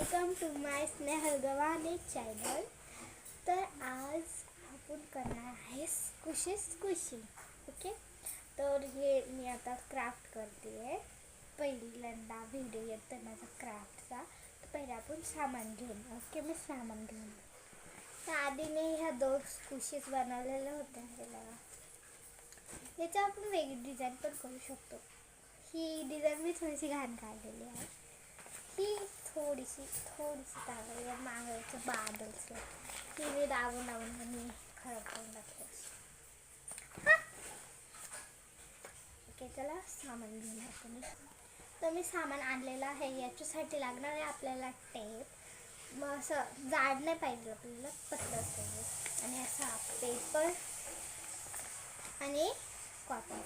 Welcome to my Snehal Gavhane channel. तर आज आपण करणार आहे स्क्विशी। ओके, तर हे मी आता क्राफ्ट करते आहे। पहिल्यांदा व्हिडिओ येतो माझा क्राफ्टचा। तर पहिले आपण सामान घेऊन ओके मी सामान घेऊन तर आधी मी ह्या दोन स्क्विशीज बनवलेल्या होत्या। याच्या आपण वेगळी डिझाईन पण करू शकतो। ही डिझाईन मी थोडीशी घाण काढलेली आहे। ही थोडीशी टाकली मागचं बादलचं ही मी दाबून मी खराब करून टाकले। ओके, चला सामान घेऊन आपण। तर मी सामान आणलेलं आहे। याच्यासाठी लागणार आहे आपल्याला टेप। मग असं जाड नाही पाहिजे, आपल्याला पतलंच पाहिजे। आणि असा पेपर आणि कॉटन।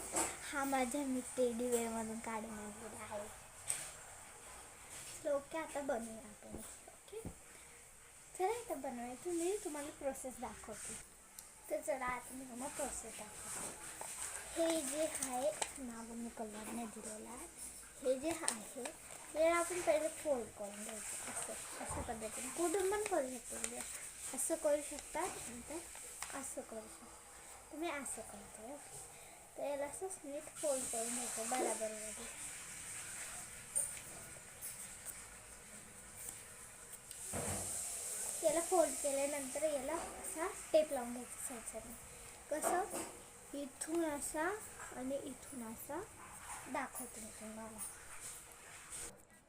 हा माझ्या मी टेडीवेअरमधून काढून आणलेला आहे। ओके, आता बनवूया आपण। ओके, चला आता बनवायचं मी तुम्हाला प्रोसेस दाखवते। तर चला आता मी तुम्हाला प्रोसेस दाखवते। हे जे आहे नाव मी कलर नाही दिलेला आहे। हे जे आहे हे आपण पहिले फोल्ड करून घ्यायचं असं अशा पद्धतीने। कुठून पण करू शकतो, म्हणजे असं करू शकता नंतर असं करू शकता। तुम्ही असं करतो तर याला असं नीट फोल्ड करून घ्यायचं बराबरमध्ये। याला फोल्ड केल्यानंतर याला असा टेप लावून घ्यायचा साईडने। कसं इथून असा आणि इथून असा दाखवते मी तुम्हाला।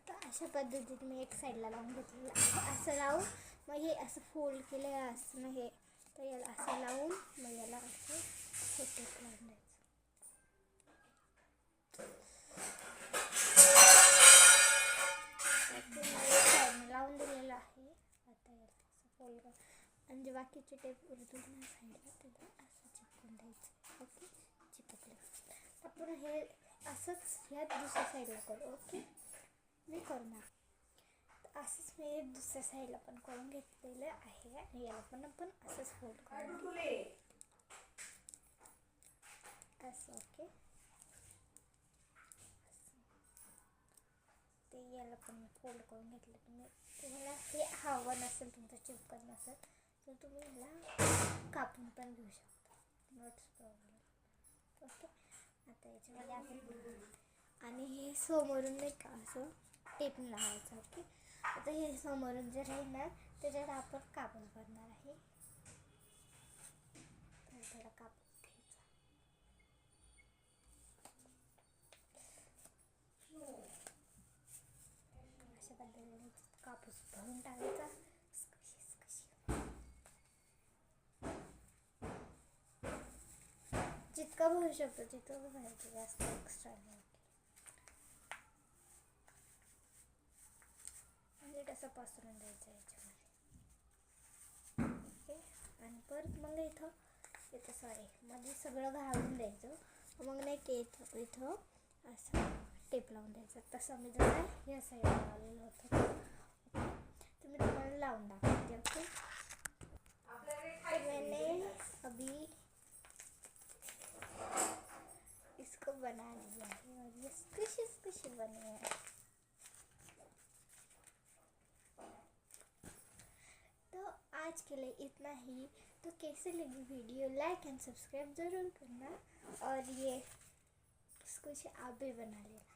तर अशा पद्धतीने मी एक साईडला लावून घेतलेलं असं लावून मग हे असं फोल्ड केलं असं हे। तर याला असं लावून मग याला असं टेप लावून द्यायचं। लावून दिलेलं आहे। आता याला असं फोल्ड कर आणि जे बाकीचे टेप उरतील ना साईडला त्याला असं चिपकून द्यायचं। ओके, चिपकलं आपण हे असंच ह्या दुसऱ्या साईडला करू। ओके, मी करणार तर असंच मी दुसऱ्या साईडला पण करून घेतलेलं आहे। आणि याला पण आपण असंच फोल्ड करून असं। ओके, ते याला पण फोल्ड करून घेतलं। तुम्हाला हे हवं नसेल, तुमचं चिपकत नसेल तर तुम्ही याला कापून पण घेऊ शकता, नॉट्स प्रॉब्लेम। ओके, आता याच्यामध्ये आपण आणि हे समोरून नाही का असं टेप लावायचं। ओके, आता हे समोरून जे राहील त्याच्यात आपण कापून करणार आहे। थोडा कापून अशा पद्धतीने कापूस भरून टाकायचा। जितकं भरू शकतो तितकं भरायचं, जास्त एक्स्ट्रा नाही। म्हणजे कसं पसरून द्यायचं याच्यामध्ये। ओके, आणि परत मग इथं सॉरी मध्ये सगळं घालून द्यायचं। मग नाही की इथं असं टेप लावून द्यायचं। तसं मी जरा या साईडला लावलेलं होतं तर मी तुम्हाला लावून दाखवते। ओके, मैंने अभी इसको बना लिया है और ये स्क्विशी बने हैं। तो आज के लिए इतना ही। तो कैसे लगी वीडियो, लाइक एंड सब्सक्राइब ज़रूर करना। और ये स्क्विशी आप भी बना लेना।